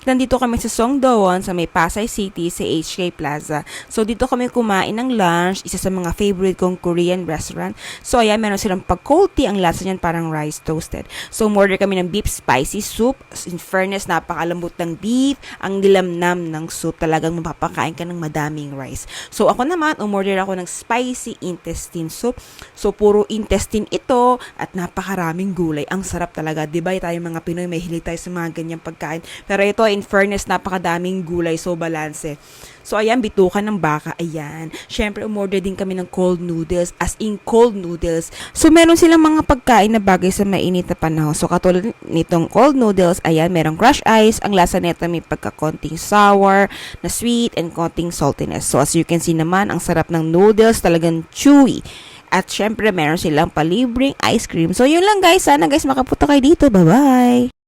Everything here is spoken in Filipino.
Nandito kami sa Songdoan sa may Pasay City sa HK Plaza. So dito kami kumain ng lunch, isa sa mga favorite kong Korean restaurant. So ayan, meron silang pagkolti, ang lasa niyan parang rice toasted. So umorder kami ng beef spicy soup. In fairness, napakalambot ng beef, ang nilamnam ng soup, talagang mapapakain ka ng madaming rice. So ako naman, umorder ako ng spicy intestine soup. So puro intestine ito at napakaraming gulay. Ang sarap talaga, 'di ba? Tayo mga Pinoy may hilig tayo sa mga ganyang pagkain. Pero ito, in fairness, napakadaming gulay, so balanse. So, ayan, bitukan ng baka, ayan. Syempre, umorder din kami ng cold noodles, as in cold noodles. So, meron silang mga pagkain na bagay sa mainit na panahon. So, katulad nitong cold noodles, ayan, merong crushed ice. Ang lasa nito may pagka-konting sour, na sweet, and konting saltiness. So, as you can see naman, ang sarap ng noodles, talagang chewy. At syempre, meron silang palibreng ice cream. So, yun lang guys. Sana guys, makapunta kayo dito. Bye-bye!